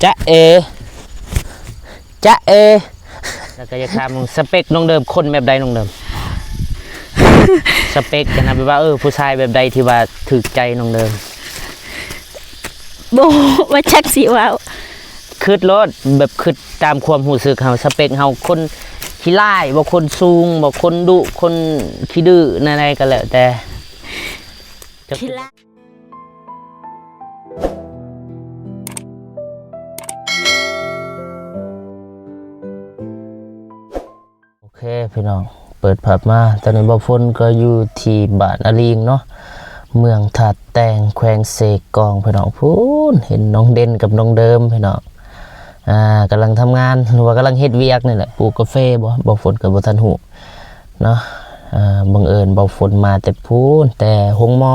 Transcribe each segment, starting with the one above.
จ๊ะเอจ๊ะเอแล้วก็จะถามสเปคน้องเดิมคนแบบใดน้องเดิม สเปคกันนะแบบว่าผู้ชายแบบใดที่ว่าถูกใจน้องเดิมโบว่าชักสิว้าวคืดรถแบบคืดตามความรู้สึกเฮาสเปคเฮาคนขี้ร้ายบ่คนสูงบ่คนดุคนขี้ดื้ออะไรก็แล้วแต่ขี้ร้ายโอเคพี่น้องเปิดภาพมาตอนนี้บ่ฝนก็อยู่ที่บ้านอาลีงเนาะเมืองถาดแตงแขวงเสกองพี่น้องพูนเห็นน้องเด่นกับน้องเดิมพี่น้องกำลังทำงานหรือว่ากำลังเฮ็ดเวียกนี่แหละปลูกกาแฟบ่ฝนกับบ่ทันหูเนาะบังเอิญบ่ฝนมาแต่พูนแต่หงมอ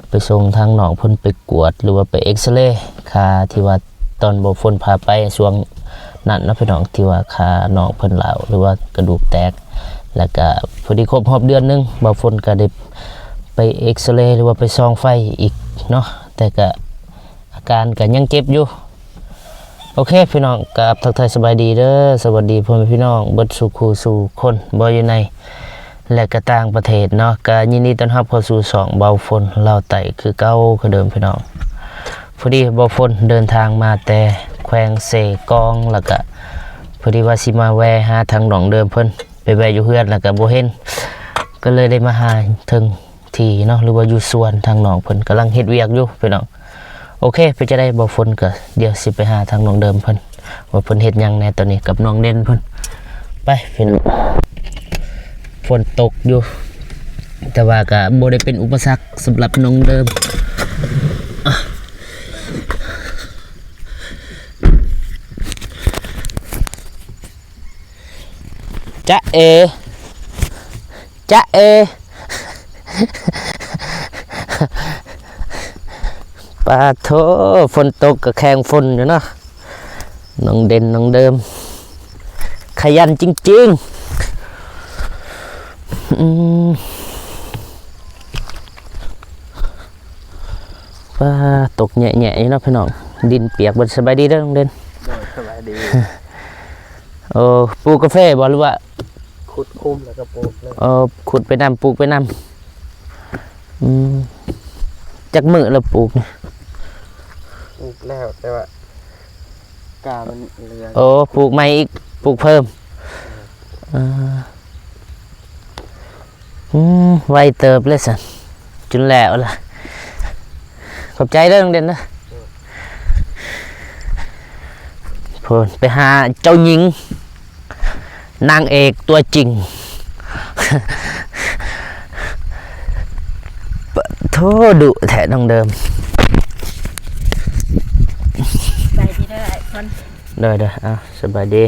ไปส่งทางน้องเพิ่นไปกวดหรือว่าไปเอ็กซเรย์ขาที่ว่าตอนบ่ฝนพาไปช่วงนั้นเนาะพี่น้องที่ว่าขาน้องเพิ่นเหลาหรือว่ากระดูกแตกแล้วก็พอดีครบรอบเดือนนึงบ่ฝนก็ได้ไปเอ็กซเรย์หรือว่าไปส่องไฟอีกเนาะแต่ก็อาการก็ยังเจ็บอยู่โอเคพี่น้องกับทักทายสบายดีเด้อสวัสดีพ่อแม่พี่น้องเบิดสู่คู่สู่คนบ่อยู่ในและก็ต่างประเทศเนาะก็ยินดีต้อนรับเข้าสู่ช่องเบาฝนเล่าไต่คือเก่าคือเดิมพี่น้องพอดีเบาฝนเดินทางมาแต่แขวงเสกองแล้วก็พอดีว่าสิมาแวะหาทางหนองเดิมเพิ่นไปแวะอยู่เฮือนแล้วก็บ่เห็นก็เลยได้มาหาถึงที่เนาะหรือว่าอยู่สวนทางหนองเพิ่นกำลังเฮ็ดเวียกอยู่พี่น้องโอเคเพื่อจะได้บ่ฝนก็เดี๋ยวสิไปหาทางน้องเดิมเพิ่นว่าเพิ่นเฮ็ดหยังแน่ตอนนี้กับน้องเด่นเพิ่นไปพี่น้องฝนตกอยู่แต่ว่าก็บ่ได้เป็นอุปสรรคสำหรับน้องเดิมจ๊ะเอจ๊ะเอปาโถฝนตกกับแข่งฝนอยู่เนาะน้องเด่นน้องเดิมขยันจริงๆปาตกแหน่ๆอยู่เนาะพี่น้องดินเปียกบนสบายดีเด้อน้องเด่นสบายดีโอ้ปลูกกาแฟบ่หรือว่าขุดคุ้มแล้วก็ปลูกเลยขุดไปนำปลูกไปนำจักมื้อแล้วปลูกปลูกแล้วแต่ว่ากามันเหลือปลูกใหม่อีกปลูกเพิ่มไวเติบเลยสันจนแล้วล่ะขอบใจเด้อน้องเด่นนะพนไปหาเจ้าหญิงนางเอกตัวจริงโทษดุแท้น้องเดิมสบายดีเด้อไอ้คนเด้อสบายดี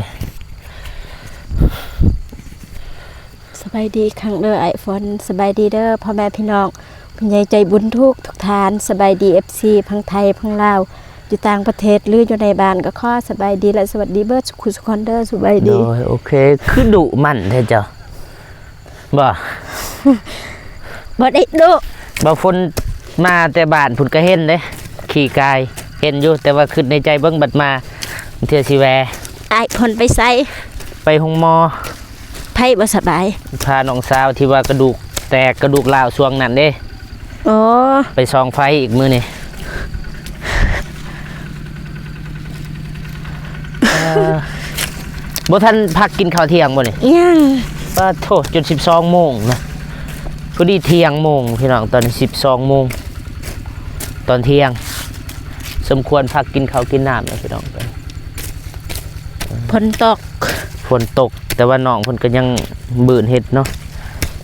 สบายดีครั้งเด้อไอ้ฝนสบายดีเด้อพ่อแม่พี่น้องผู้ใหญ่ใจบุญทุกทานสบายดี FC พังไทยพังลาวอยู่ต่างประเทศหรืออยู่ในบ้านก็ขอสบายดีและสวัสดีเบิร์ดคุณสุขอนเดอร์สบายดีโอเคคือดุมันแท้เจ้าบ่ได้ดุบ่ฝนมาแต่บ้านพุ่นก็เห็นเด้ขี่กายเห็นอยู่แต่ว่าขึ้นในใจเบิ่งบัดมาเทื่อสิแวไอ้คนไปไสไปห้องหมอไผบ่สบายพาน้องสาวที่ว่ากระดูกแตกกระดูกร้าวช่วงนั้นเด้ไปส่องไฟอีกมื้อนี่บ่ทันพักกินข้าวเที่ยงบ่นี่ยังป้าโทษจน12 โมงนะพอดีเที่ยงโมงพี่น้องตอน12 โมงตอนเที่ยงสมควรพักกินข้าวกินน้ำนะพี่น้องฝนตกแต่ว่าน้องเพิ่นก็ยังบื่นเฮ็ดเนาะ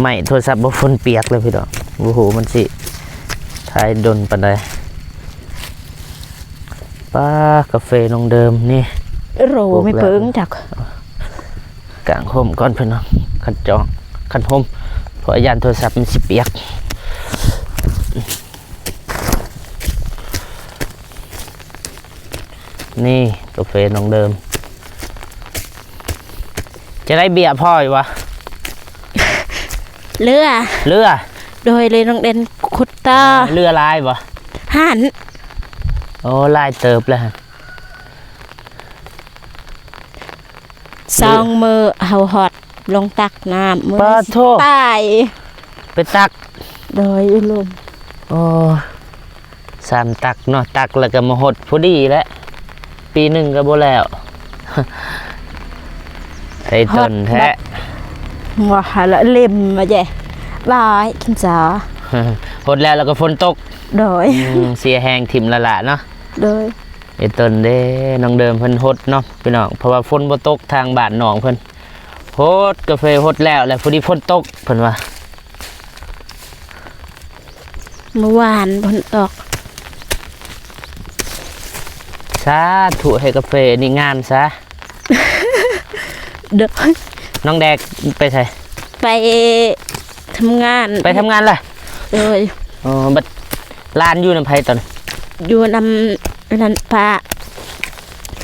ไม่โทรศัพท์บ่ฝนเปียกเลยพี่น้องโอ้โหมันสิถ่ายดนปานใดป้ากาแฟน้องเดิมนี่โรไม่เปิ้งจักกางห่มก่อนพี่น้องขันห่มเพราะยานโทรศัพท์มันสิเปียกนี่กาแฟน้องเดิมจะได้เบียร์พ่ออยู่วะเรือโดยเลยน้องเด่นขุดตาเรือลายบ่หัน โอ้ลายเติบเลย ซองมือเฮาฮอดลงตักน้ำมือ ปาโท ตาย ไปตัก โดยอุลุม โอ้3ตักเนาะตักแล้วก็มาหดพอดีแล้วปีหนึงก็บ่แล้ว ไอ้ต้นแท้ ว่าละเล่มมาแย่บายกินจ๋า หดแล้วก็ฝนตก โดย เสียแหงถิ่มละละเนาะ โดย ไอ้ต้นเด้น้องเดิมเพิ่นหดเนาะพี่น้องเพราะว่าฝนบ่ตกทางบ้านน้องเพิ่นหดกาแฟหดแล้วพอดีฝนตกเพิ่นว่า เมื่อวานฝนตก สาธุให้กาแฟนี่งามซะ โดย น้องแดกไปไส ไปทำงาน ไปทำงานล่ะ โดย อ๋อบัดลานอยู่นำไผตอน อยู่นำนันปะ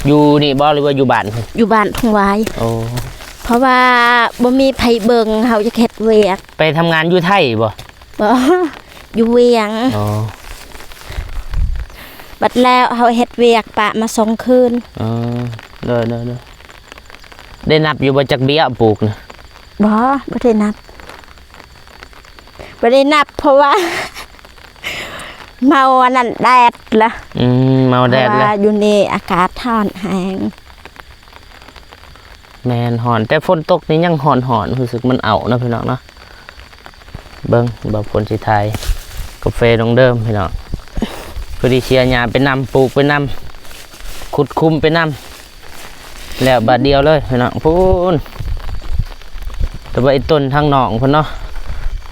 อยู่นี่บ่หรือว่าอยู่บ้านเพิ่น อยู่บ้านทงไว้ โอ้ เพราะว่าบ่มีไผเบิงเฮาจะเฮ็ดเวียก ไปทำงานอยู่ไทยบ่ บ่อยู่เวียง อ๋อ บัดแล้วเฮาเฮ็ดเวียกปะมา2คืน อ๋อเด้อได้นับอยู่บ่จักเบี้ยปลูกนะ บ่ได้นับบ่ได้นับเพราะว่า เมาอันนั้นแดดละ เมาแดด เพราะ แล้ว ว่าอยู่นี่อากาศร้อนแฮง แมนหอนแต่ฝนตกนี่ยังหอนรู้สึกมันเอานะพี่น้องเนาะเบิ้งบ่ฝนสิไทยกาแฟน้องเดิมพี่น้องพอดีเชียร์หญ้าไปนำปลูกไปนำขุดคุมไปนำแล้วบาดเดียวเลยพี่น้องพูนแต่ว่าไอ้ต้นทางหนองเพิ่นเนาะ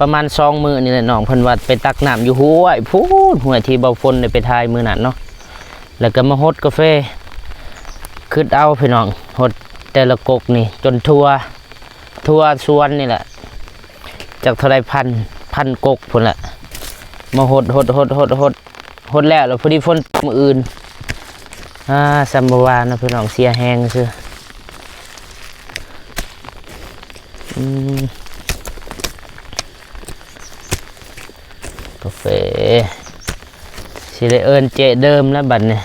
ประมาณ2 มื้อนี่แหละหนองเพิ่นว่าไปตักน้ำอยู่ห้วยพูนห้วยที่เบาฝนได้ไปทายมื้อนั้นเนาะแล้วก็มาฮดกาแฟขึ้นเอาพี่น้องฮดแต่ละกกนี่จนทั่วสวนนี่แหละจากเท่าไรพันกกพุ่นแหละมาหดแล้วพอดีฝนมื้ออื่นซัมบวานะพี่น้องเสียแหงซื่อกาแฟสิได้เอิ้นเจเดิมแล้วบัดนี้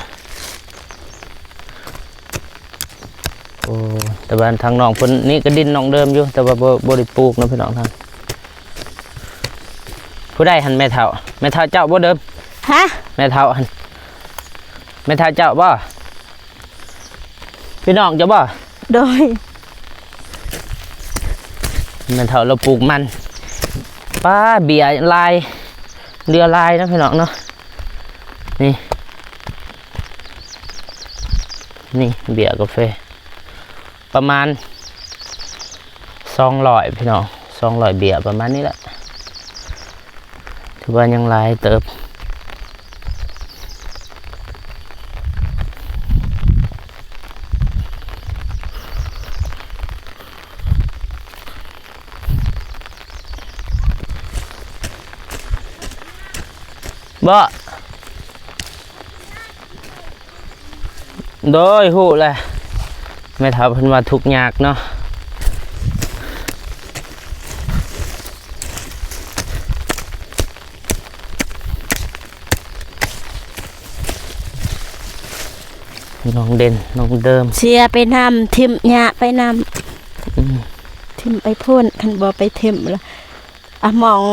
โอ้แต่บ้านทางน้องเพิ่นนี่ก็ดินน้องเดิมอยู่แต่ว่าบ่ได้ปลูกนะพี่น้องทางผู้ใดหันแม่เฒ่าเจ้าบ่เดิม ฮะ แม่เฒ่าหันแม่เฒ่าเจ้าบ่พี่น้องเจ้าบ่ โดย แม่เฒ่าเราปลูกมันป้าเบียร์ลายเรือลายนะพี่น้องเนาะนี่เบียร์กาแฟประมาณ200พี่น้อง200เบียร์ประมาณนี้แหละถือว่ายังหลายเติบบ่โดยหูแหละแม่ทัพเพิ่นว่าทุกข์ยากเนาะน้องเด่นน้องเดิม เสียไปนำทิมหญ้าไปนำทิมไปพ่นคันบ่ไปทิมละอะหมอง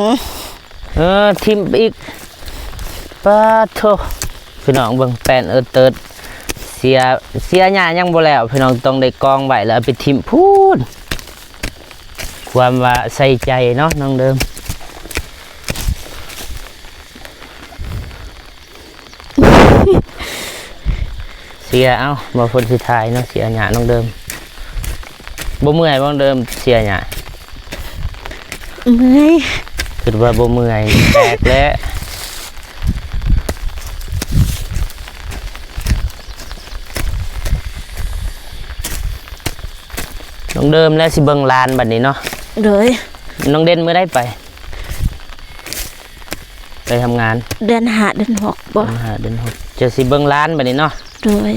ทิมอีกปาโถพี่น้องเบิ่งแปลนเติดเสียหญ้ายังบ่แล้วพี่น้องต้องได้กองไว้แล้วเอาไปทิมพูนความว่าใส่ใจเนาะน้องเดิมเสียเอ้าบ่พ้นสิทายเนาะเสียหญ้าน้องเดิมบ่เมื่อยบ่น้องเดิมเสียหญ้า เมื่อย คิดว่าบ่เมื่อยแตกแล้วน้องเดิมแล้วสิเบิ่งลานบัดนี้เนาะ โดย น้องเด่นเมื่อได้ไปทำงาน เดือน5เดือน6บ่ เดือนหกจะสิเบิ่งลานบัดนี้เนาะ โดย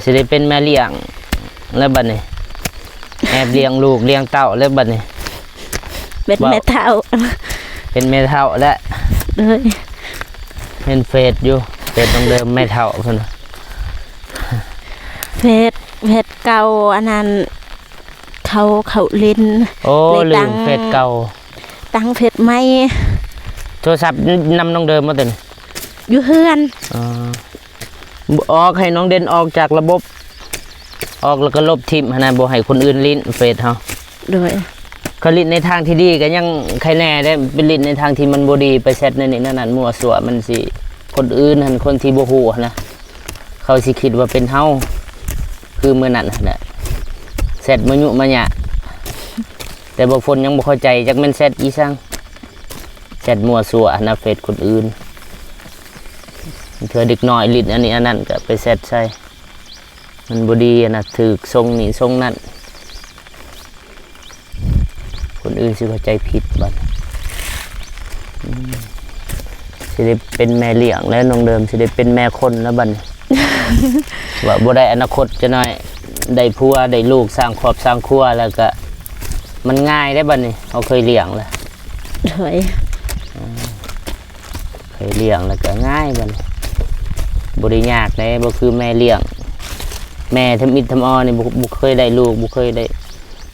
สิได้เป็นแม่เลี้ยงแล้วบัดนี้แอบเลี้ยงลูกเลี้ยงเต้าแล้วบัดนี้ เป็นแม่เฒ่า เป็นแม่เฒ่าแล้ว โดย เป็นเฟซอยู่เฟซน้องเดิมแม่เฒ่าเพิ่นว่า เพชรเก่าอันนั้น เขาเล่น โอ้ เลย ลื ตั้ ม ง เฟซเก่า ตั้งเฟซใหม่ โทรศัพท์นำน้องเดิมมาเต็น อยู่เฮือน อ๋อออกให้น้องเด่นออกจากระบบ ออกแล้วก็ลบทิมนะบ่ให้คนอื่นลิ้นเฟซเฮา โดย เขาลิ้นในทางที่ดีก็ยังใครแน่ได้เป็นลิ้นในทางที่มันบ่ดีไปแซดในนี่นั่นมั่วสั่วมันสิคนอื่นหั่นคนที่บ่ฮู้นะเขาสิคิดว่าเป็นเฮาคือมื้อนั้นน่ะแซดมายุมาหยะแต่บางคนยังบ่เข้าใจจักแม่นแซดอีสังแซดมั่วสั่วนะเฟซคนอื่นเธอเด็กน้อยลิ้นอันนี้อันนั้นก็ไปแซดใส่มันบ่ดีนะถูกทรงนี่ทรงนั้นคนอื่นสิเข้าใจผิดบัดสิได้เป็นแม่เลี้ยงแล้วน้องเดิมสิได้เป็นแม่คนแล้วบัดนี้ ว่าบ่ได้อนาคตจะน้อยได้ผัวได้ลูกสร้างครอบสร้างครัวแล้วก็มันง่ายได้บัดนี้เขาเคยเลี้ยงแล้ว โดย เคยเลี้ยงแล้วก็ง่ายบัดนี้บ่ได้ยากเลยบ่คือแม่เลี้ยงแม่ทำอิฐทำออนี่บ่เคยได้ลูกบ่เคยได้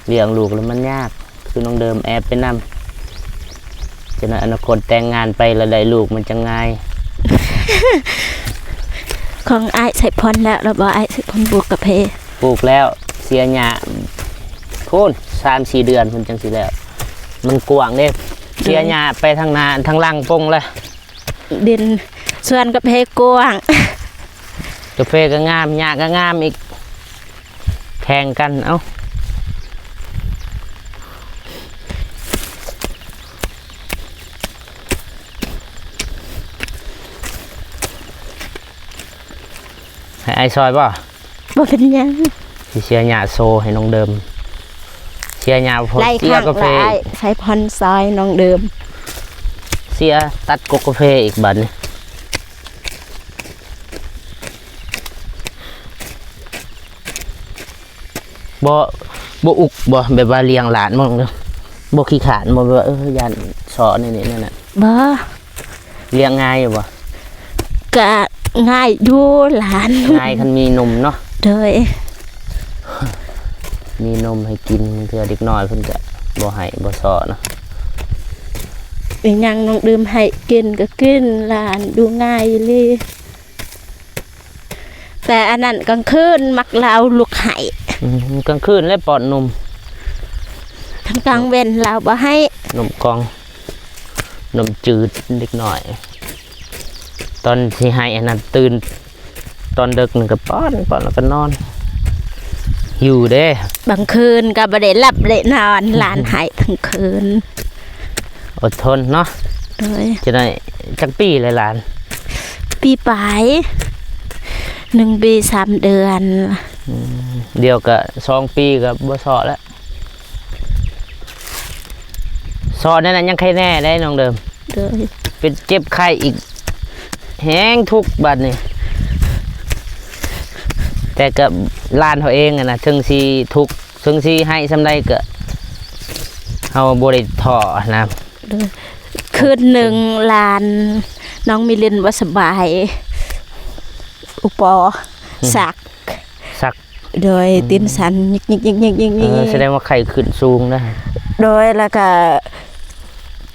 เลี้ยงลูกแล้วมันยากคือน้องเดิมแอบไปนำจะในอนาคตแต่งงานไปแล้วได้ลูกมันจะง่าย ของอ้ายใส่พรแล้วเราบอกอ้ายใส่พรบวกกับเพ ปลูกแล้วเสียหญ้าโค่น3-4 เดือนมันจังสิแล้วมันกว้างเด้เสียหญ้าไปทางหน้าทางหลังปงเลย ดินส่วนกับเพกว้าง กาแฟก็งามหญ้าก็งามอีกแข่งกันเอ้าให้ไอซอยป่ะ บ่เป็นหยัง สิเชียร์หญ้าโซให้น้องเดิมเชียร์หญ้าพอ ไล่ เสีย ข้าง กาแฟ ละอ้ายใส่พรซอยน้องเดิม เสียตัดกกาแฟอีกบัดนี้บ่อุกบ่แบบว่าเลี้ยงหลานมั้งเด้อบ่ขี้ขลาดบ่แบบว่ายันสอนี่นั่นน่ะ บ่ เลี้ยงง่ายอยู่บ่ ก็ง่ายอยู่หลาน ง่ายคันมีนมเนาะ โดย มีนมให้กินเทื่อเด็กน้อยเพิ่นก็บ่ให้บ่สอเนาะ อีกอย่างน้องดื่มให้กินก็กินหลานดูง่ายเลยแต่อันนั้นกลางคืนมักเราลูกไห้ กลางคืนแล้วปอดนม ทั้งกลางเว้นเราบ่ให้ นมกล่องนมจืดเด็กน้อย ตอนที่ให้อันนั้นตื่นตอนดึกนึงก็ป้อนแล้วก็นอนอยู่เด้ บางคืนก็บ่ได้หลับได้นอนหลานให้ทั้งคืน อดทนเนาะ โดย จะได้จักปีเลยหลาน ปีปลาย1 ปี 3 เดือน เดียวก็2 ปีก็บ่สอแล้วสอนั่นนะยังใครแน่ได้น้องเดิม โดย เป็นเจ็บไข้อีกแห้งทุกบัดนี่แต่กับลานเขาเองอะนะถึงสีทุกถึงสีให้สำได้ก็เฮาบ่ได้ท้อนะ คืนหนึ่งหลานน้องมิลินว่าสบายอุปอสัก สัก โดยตีนสันยิก แสดงว่าไข้ขึ้นสูงนะ โดยแล้วก็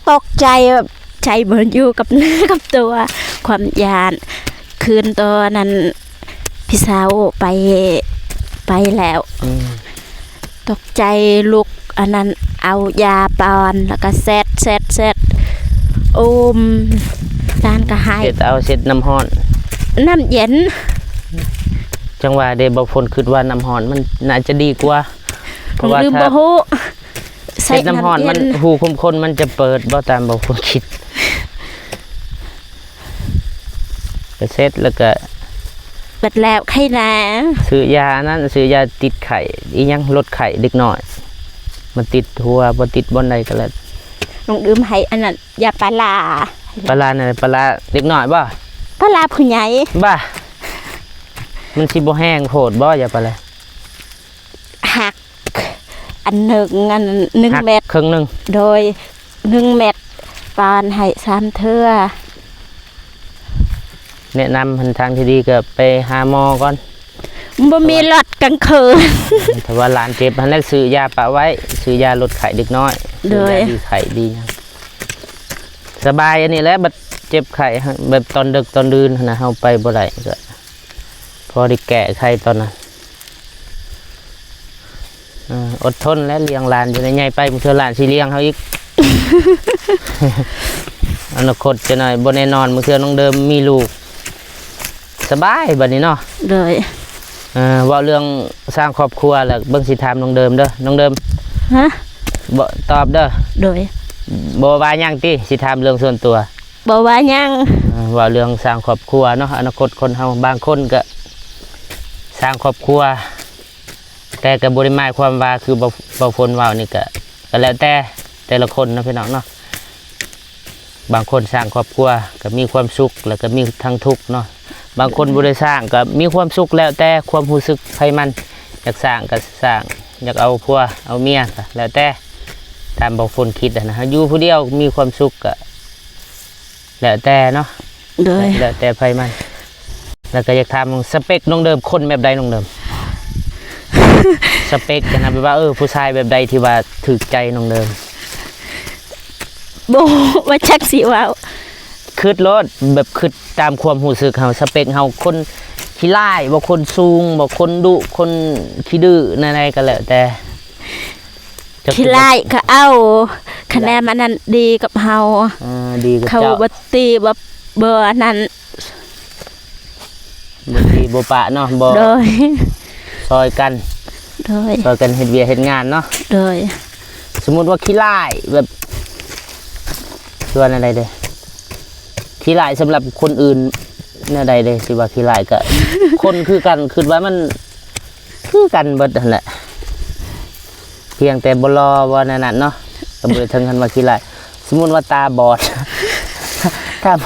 ตกใจแบบใจเหมือนอยู่กับเนื้อกับตัวความยานคืนตัวนั้นพี่สาวไปแล้ว ตกใจลุกอันนั้นเอายาปอนแล้วก็เซตอุ้มด้านก็ให้ เสร็จเอาเสร็จน้ำร้อน น้ำเย็น จังหวะเดบางคนคิดว่าน้ำร้อนมันน่าจะดีกว่าเพราะว่า ลืม ถ้า บ่ฮู้ เสร็จน้ำร้อนมันหูคมคนมันจะเปิดบ่ตามบางคนคิดก็เสร็จแล้วก็ เปิดแล้วไข้นา ซื้อยานั่นซื้อยาติดไข่อีหยังลดไข่เล็กน้อยมันติดหัวบ่ติดบ่อนใดก็แล้ว น้องดื่มให้อันนั้นยาปลาร้า ปลาร้าน่ะปลาร้าเล็กน้อยบ่ ปลาร้าผู้ใหญ่ บ้ามันสิบ่แห้งโพดบ่อย่าปลาร้า หักอันหนึ่งอัน1 เม็ด ครึ่งหนึง โดย1 เม็ดปานให้3 เทื่อ แนะนำทางที่ดีก็ไปหาหมอก่อน บ่มีรถกลางคืน ถ้าว่าหลานเจ็บหันแรกซื้อยาปะไว้ซื้อยาลดไข้เด็กน้อย โดย ซื้อยาดีไข้ดีหยังสบายอันนี้แหละบัดเจ็บไข้แบบตอนดึกตอนดื่นนะเฮาไปบ่ได้ก็พอได้แก้ไข้ตอนนั้นอดทนและเลี้ยงหลานอยู่ในใหญ่ไปมึงเธอหลานสิเลี้ยงเฮาอีก อนาคตจะหน่อยบ่แน่นอนมึงเธอน้องเดิมมีลูกสบายบัดนี้เนาะ โดย เว่าเรื่องสร้างครอบครัวแล้วเบิ่งสิถามน้องเดิมเด้อน้องเดิม ฮะ บ่ตอบเด้อ โดย บ่ว่าหยังติสิถามเรื่องส่วนตัว บ่ว่าหยัง เว่าเรื่องสร้างครอบครัวเนาะอนาคตคนเฮาบางคนก็สร้างครอบครัวแต่ก็บ่ได้หมายความว่าคือบ่ฝนเว้านี่ก็แล้วแต่ละคนเนาะพี่น้องเนาะบางคนสร้างครอบครัวก็มีความสุขแล้วก็มีทั้งทุกข์เนาะบางคนบ่ได้สร้างก็มีความสุขแล้วแต่ความรู้สึกไผมันอยากสร้างก็สร้างอยากเอาผัวเอาเมียก็แล้วแต่ตามบางคนคิดนะฮะอยู่ผู้เดียวมีความสุขก็แล้วแต่เนาะ โดย แล้วแต่ไผมันแล้วก็อยากถามสเปคน้องเดิมคนแบบใดน้องเดิม สเปคกันนะแบบว่าผู้ชายแบบใดที่ว่าถูกใจน้องเดิม บ่ว่าจักสิเว้า คืดรถแบบคืดตามความรู้สึกเฮาสเปคเฮาคนขี้ร้ายบ่คนสูงบ่คนดุคนขี้ดื้ออะไรก็แล้วแต่จะ ขี้ไล่ก็เอาคะแนนมันนั้นดีกับเฮา ดีกับ เขา เจ้า บ่ตีบ่เบ่อันนั้น บ่ดีบ่ปะเนาะบ่ โดย ซอยกัน โดย ซอยกันเฮ็ดเวียกเฮ็ดงานเนาะ โดย สมมุติว่าขี้ร้ายแบบส่วนอะไรเด้ขี้ร้ายสำหรับคนอื่นแนวใดเด้สิว่าขี้ร้ายก็ คนคือกันคิดว่ามันคือกันเบิดนั่นแหละเพียงแต่บ่รอว่านั่นน่ะเนาะก็บ่ได้ถึงขั้นว่าขี้ร้ายสมมุติว่าตาบอด ตาบ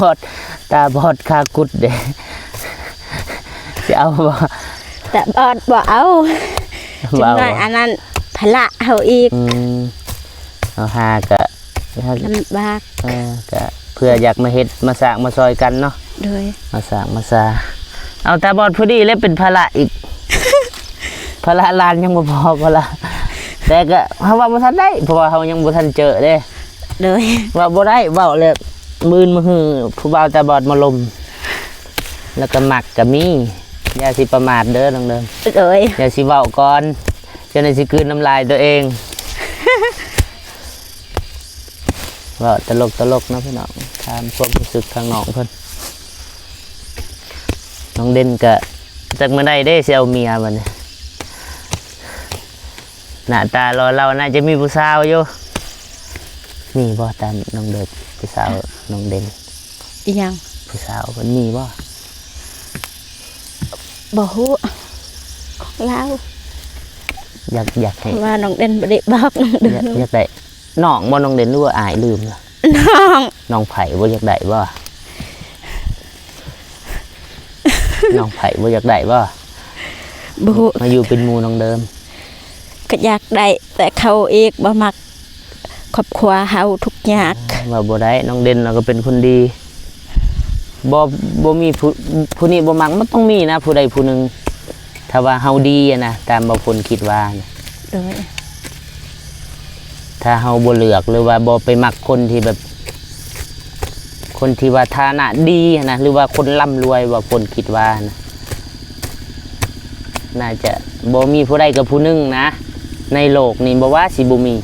อดคากุดเด้ สิเอาบ่ แต่บอดบ่เอาจังน้อยอันนั้นพละเฮาอีก เอาหาก็ ลำบาก ก็เพื่ออยากมาเฮ็ดมาสร้างมาซอยกันเนาะ โดย มาสร้างมาซาเอาตาบอดพอดีแล้วเป็นภาระอีก ภาระลานยังบ่พอก็ละแต่ก็เฮาว่าบ่ทันได้เพราะว่าเฮายังบ่ทันเจอเด้ โดย ว่าบ่ได้เว้าเลยมื้นมื้อหือผู้บ่าวตาบอดมาลม แล้วก็มักก็มีอย่าสิประมาทเด้อน้องเด้อ โดย อย่าสิเว้าก่อนจะได้สิกลืนน้ำลายตัวเอง ว่าตลกนะพี่น้องตามความรู้สึกทางน้องเพิ่นน้องเด่นก็จักมื้อใดได้สิเอาเมียบัดนี้หน้าตารอเราน่าจะมีผู้สาวอยู่มีบ่ตามน้องเด็กผู้สาวน้องเด่น อีหยัง ผู้สาวเพิ่นมีบ่ บ่ฮู้ลาว อยากให้ เพราะว่าน้องเด่นบ่ได้บอกน้องเด่น อยากได้น้องบ่น้องเด่นหรือว่าอายลืมล่ะ น้อง น้องไผ่บ่อยากได้บ่ น้องไผ่บ่อยากได้บ่ บ่ฮู้ มาอยู่เป็นหมู่น้องเดิม ก็อยากได้แต่เขาเองบ่มักครอบครัวเฮาทุกอยาก ว่าบ่ได้น้องเด่นเราก็เป็นคนดีบ่มีผู้นี้บ่มักมันต้องมีนะผู้ใดผู้หนึงถ้าว่าเฮาดีอะนะตามบางคนคิดว่านะ โดย ถ้าเฮาบ่เลือกหรือว่าบ่ไปมักคนที่แบบ คนที่ว่าฐานะดีอะนะหรือว่าคนร่ำรวยว่าคนคิดว่านะน่าจะบ่มีผู้ใดกับผู้หนึงนะในโลกนี้บ่ว่าสิบ่มี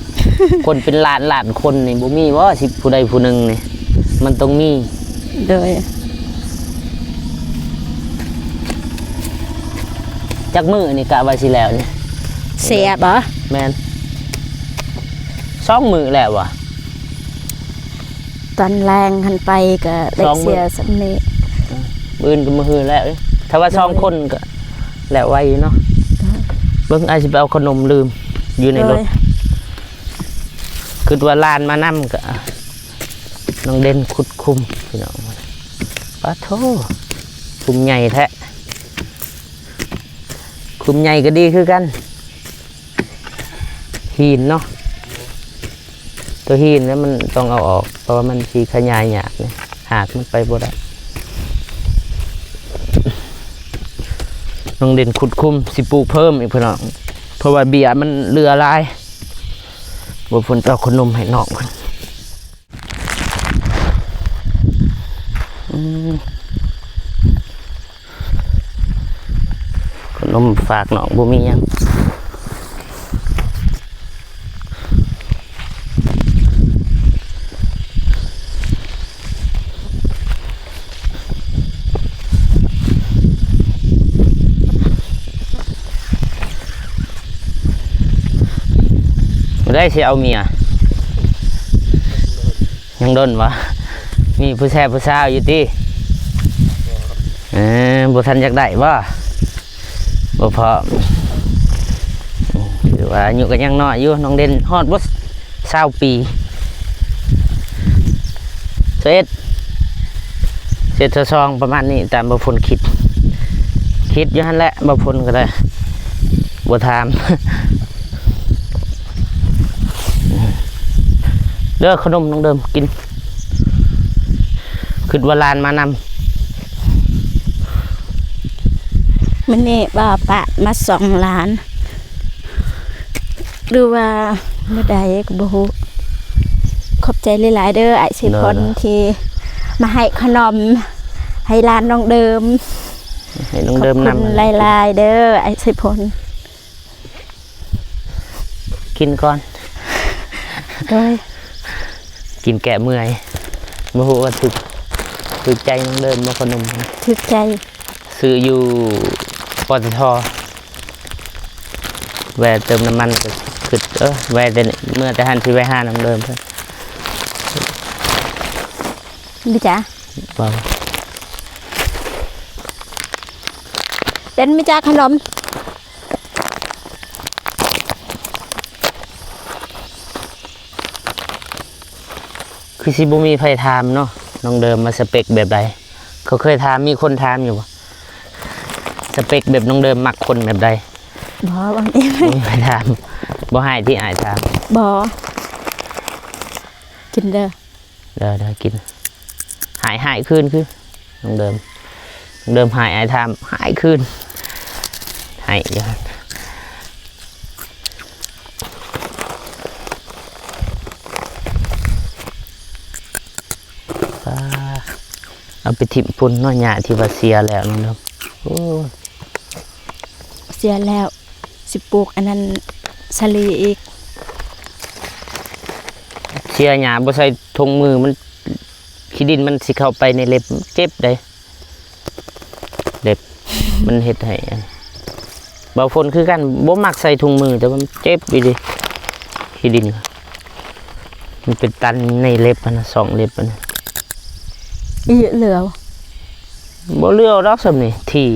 คนเป็นล้านคนนี่บ่มีบ่สิผู้ใดผู้หนึงนี่มันต้องมี โดย จักมือนี่กะว่าสิแล้วนี่ เสียบ่ แม่น2 มือแล้วว่ะ ตอนแรงหันไปก็ได้ สองมื้อ เสียสำนี้ ปืนก็มือหือแล้วถ้าว่า2 คนก็แล้วไว้อยู่เนาะเบิ่งอาจสิไปเอาขนมลืมอยู่ในรถ โดย คือว่าลานมานํก็น้องเด่นขุดคุมพี่น้องปะโถคุมใหญ่แท้คุมใหญ่ก็ดีคือกันหินเนาะตัวหินแล้วมันต้องเอาออกเพราะว่ามันสีขยายหยาบเนี่ยหากมันไปบ่ได้ น้องเด่นขุดคุ้มสิปลูกเพิ่มอีกพี่น้องเพราะว่าเบียร์มันเรือหลายบ่ฝนเอาขนมให้น้องคนขนมฝากน้องบ่มีหยังได้สิเอาเมียยังโดนวะมีผู้แซ่ผู้สาวอยู่ติบ่ทันอยากได้บ่พอหรือว่าอายุก็ยังน้อยอยู่น้องเด่นฮอดบ่20 ปีเสร็จซองประมาณนี้ตามบ่พ้นคิดอยู่หั่นแหละบ่พ้นก็ได้บ่ถามเลือกขนมน้องเดิมกินขึ้นวลานมานำ มันนี่บ่าปะมา2 ล้าน หรือว่าเมื่อใดก็บ่ฮู้ขอบใจหลายๆเด้อไอ้สิพลที่มาให้ขนมให้ร้านน้องเดิม ให้น้องเดิมนำ ขอบคุณหลายๆเด้อไอ้สิพล กินก่อน โดย กินแกะเมื่อยบ่ฮู้ว่าถึกใจน้องเดิมมาขนม ถึกใจ ซื้ออยู่ปตทแวะเติมน้ำมันก็ขึ้นแวะแต่เมื่อแต่หันสิแวะหาน้องเดิมเพิ่น ดิจ้ะ ว่า เด่นมีจ้าขนม คือสิบ่มีไผถามเนาะน้องเดิมมาสเปคแบบใดเขาเคยถามมีคนถามอยู่บ่สเปคแบบน้องเดิมมักคนแบบใด บ่บางที บ่มีไผถามบ่ให้ที่อายถาม บ่กินเด้อ เดี๋ยวกินหายคืนคือน้องเดิมหายอายถามหายคืนหายอย่างนั้นเอาไปถิ่มพุ่นเน้อยหยาที่ว่าเสียแล้วน้องเดิมโอ้ เสียแล้วสิปลูกอันนั้นสลีอีก เสียหยาบ่ใส่ถุงมือมันขี้ดินมันสิเข้าไปในเล็บเจ็บได้เล็บ มันเฮ็ดให้อันบ่ฝนคือกันบ่มักใส่ถุงมือแต่ว่ามันเจ็บอยู่ดิขี้ดินมันเป็นตันในเล็บนะ2 เล็บนะ อีเหลือ บ่เลือกดอกสำนี่ที่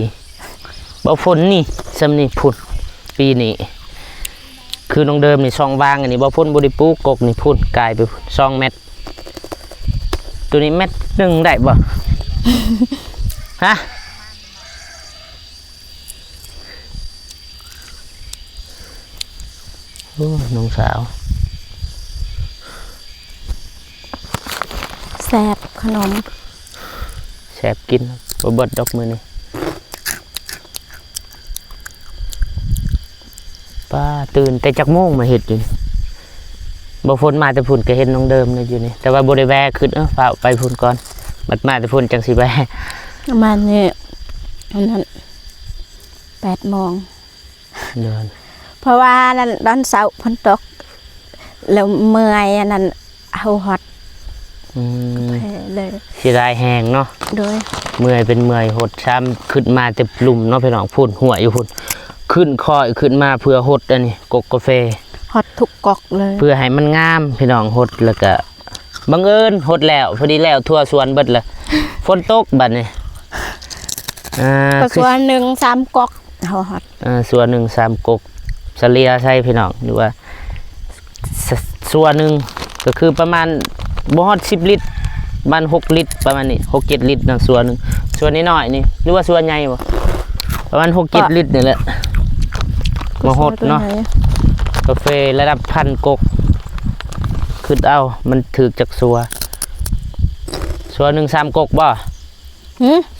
บ่ฝนนี่สำนี่พุ่นปีนี้คือน้องเดิมนี่2 วางอันนี้บ่ฝนบ่ได้ปลูกกกนี่พุ่นกลายไป2 เม็ดตัวนี้เม็ดหนึ่งได้บ่ ฮะโอ้น้องสาว แซ่บขนม แซ่บกินบ่เบิดดอกมือนี่ป้าตื่นแต่จักโมงมาเฮ็ดอยู่นี่บ่ฝนมาแต่พุ่นก็เห็นน้องเดิมเลยอยู่นี่แต่ว่าบ่ได้แวะขึ้นฝากไปพุ่นก่อนบัดมาแต่พุ่นจังสิแวะ ประมาณนี้อันนั้น8 โมง เดิน เพราะว่านั่นตอนเช้าฝนตกแล้วเมื่อยอันนั้นเอาฮอตเลย สิได้แห้งเนาะ โดย เมื่อยเป็นเมื่อยหดช้ำขึ้นมาแต่หลุมเนาะพี่น้องพุ่นหัวอยู่พุ่นขึ้นคอยขึ้นมาเพื่อหดอันนี้กกกาแฟ ฮอตทุกกอกเลย เพื่อให้มันงามพี่น้องหดแล้วก็บังเอิญหดแล้วพอดีแล้วทั่วสวนเบิดเลยฝนตกบัดนี้ ก็ส่วนหนึ่ง3 กอกเอาฮอต ส่วนหนึ่ง3 กกเฉลี่ยใช่พี่น้องหรือว่าส่วนหนึ่งก็คือประมาณบ่ฮอด10 ลิตรประมาณ6 ลิตรประมาณนี้6-7 ลิตรนะส่วนหนึ่งส่วนนี้น้อยนี่หรือว่าส่วนใหญ่บ่ประมาณ6-7 ลิตรนี่แหละมาฮดเนาะกาแฟระดับ1,000 กกขึ้นเอามันถือจากส่วนหนึ่ง3 กกบ่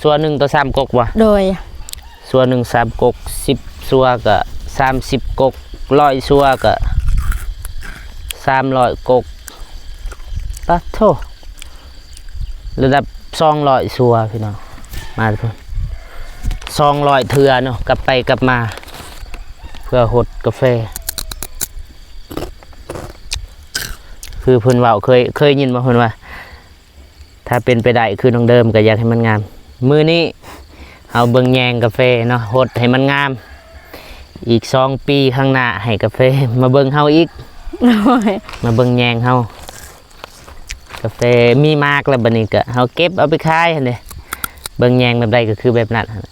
ส่วนหนึ่งต่อ3 กกบ่ โดย สัว1 3กก10สัวก็30กก100สัวก็300กกปะโถระดับ200สัวพี่น้องมาเพิ่น200เทื่อเนาะกลับไปกลับมาเพื่อหดกาแฟคือเพิ่นเว้าเคยยินมาเพิ่นว่าถ้าเป็นไปได้คือน้องเดิมก็อยากให้มันงามมื้อนี้เอาเบิ่งแยงกาแฟเนาะหดให้มันงามอีก2ปีข้างหน้าให้กาแฟมาเบิ่งเฮาอีก โอ้ย มาเบิ่งแยงเฮากาแฟมีมากแล้วบัดนี้ก็เฮาเก็บเอาไปขายหั่นเด้เบิ่งแยงแบบใดก็คือแบบนั้นหั่น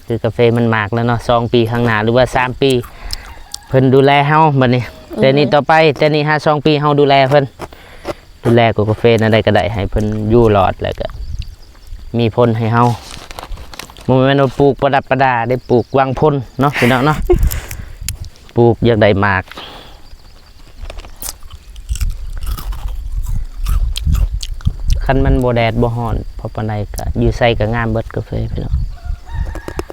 คือกาแฟมันมากแล้วเนาะ2ปีข้างหน้าหรือว่า3ปีเพิ่นดูแลเฮาบัดนี้แต่นี่ต่อไปแต่นี่5 2ปีเฮาดูแลเพิ่นดูแลกาแฟนั่นใดก็ได้ให้เพิ่นอยู่รอดแล้วก็มีผลให้เฮาบ่แม่นว่าปลูกประดับประดาได้ปลูกวางพ้นเนาะพี่น้องเนาะปลูกอยากได้มากคันมันบ่แดดบ่ฮ้อนพอปานใดก็อยู่ใส่ก็งามเบิดกาแฟพี่น้อง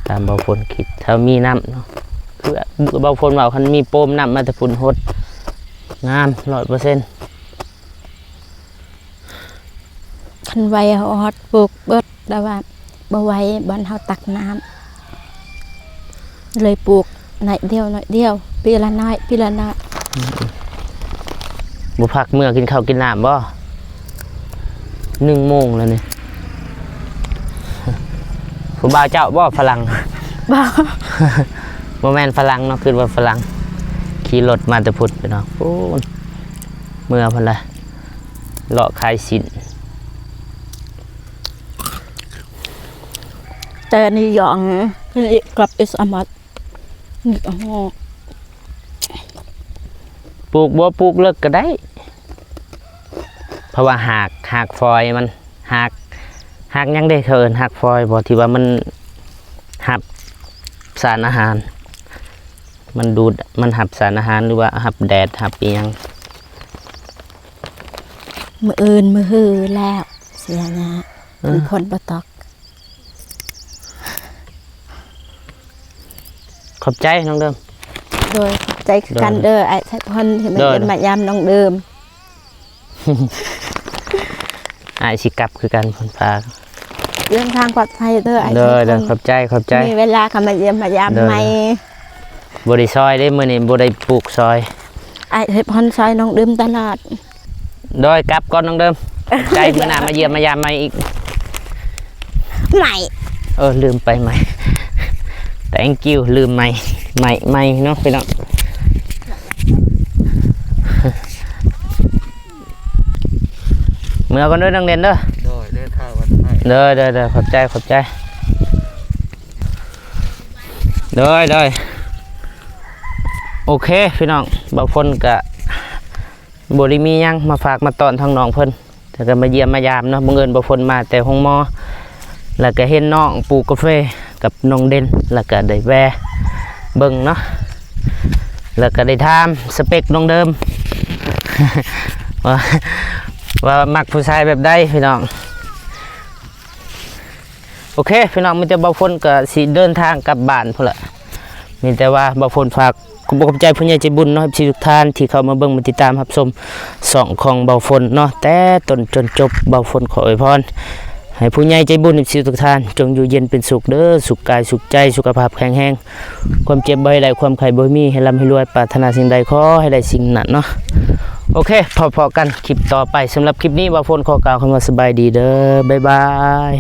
ตามเบาฝนคิดถ้ามีน้ำเนาะคือเบาฝนว่าคันมีโปมน้ำมาแต่ฝุ่นหดงาม 100% คันไว้เฮาฮอดปลูกเบิดแต่ว่าบ่ไว้บ่อนเฮาตักน้ำเลยปลูกหน่อยเดียวปีละน้อยบ่พักเมื่อกินข้าวกินน้ำบ่1 โมงแล้วนี่ผู้บ่าวเจ้าบ่ฝรั่ง บ่ บ่แม่นฝรั่งเนาะคือว่าฝรั่งขี่รถมาแต่พุดไปเนาะโอ้ยเมื่อพุ่นล่ะเลาะขายสิน แต่นี่หยองนี่กลับอิสอามัดนี่อ๋อ ปลูกบ่ปลูกเลิกก็ได้เพราะว่าหากฟอยมันหากยังได้เขาเอิ้นหากฟอยบ่ที่ว่ามันหับสารอาหารมันดูดมันหับสารอาหารหรือว่าหับแดดหับอีหยัง มืออื่นมือฮือแล้วเสียนะคือคนบ่ตอก ขอบใจน้องเดิม โดยขอบใจคือกันเด้อไอ้ไทยพรที่มาเยี่ยมมายามน้องเดิม อ้ายสิกลับคือกันเพิ่นพา เรื่องทางปลอดภัยเด้อไอ้ไท เด้อย พ เด้อ ร ขอบใจ มีเวลาเขามาเยี่ยมมายาม เด้อ ไหม บ่ได้ซอยเด้มื้อนี้บ่ได้ปลูกซอย ไอ้ไทยพรซอยน้องเดิมตลอด โดยกลับก่อนน้องเดิมใจมื้อหน้ามาเยี่ยมมายามใหม่อีก ใหม่ ลืมไปใหม่ thank you ลืมใหม่เนาะพี่น้อง เมื่อก่อนเด้อน้องเด่นเด้อ โดยเดินทางวันไทย เด้อขอบใจเด้อโอเคพี่น้องบางคนก็บ่ได้มีหยังมาฝากมาตอนทางน้องเพิ่นแต่ก็มาเยี่ยมมายามเนาะบังเอิญบางคนมาแต่ห้องหมอแล้วก็เห็นน้องปลูกกาแฟกับน้องเด่นแล้วก็ได้แวะเบิ่งเนาะแล้วก็ได้ถามสเปคน้องเดิม ว่ามักผู้ชายแบบใดพี่น้องโอเคพี่น้องมีแต่บางคนก็สิเดินทางกลับบ้านพุ่นละมีแต่ว่าบางคนฝากขอบใจผู้ใหญ่ใจบุญเนาะทุกท่านที่เข้ามาเบิ่งมาติดตามรับชมส่องของเบาฝนเนาะแต่ต้นจนจบเบาฝนขออวยพรให้ผู้ใหญ่ใจบุญทุกท่านจงอยู่เย็นเป็นสุขเด้อสุขกายสุขใจสุขภาพแข็งแรงความเจ็บบ่ให้ได้ความไข้บ่มีให้ร่ำให้รวยปรารถนาสิ่งใดขอให้ได้สิ่งนั้นเนาะโอเคพอๆกันคลิปต่อไปสำหรับคลิปนี้เบาฝนขอกล่าวคำว่าสบายดีเด้อบ๊ายบาย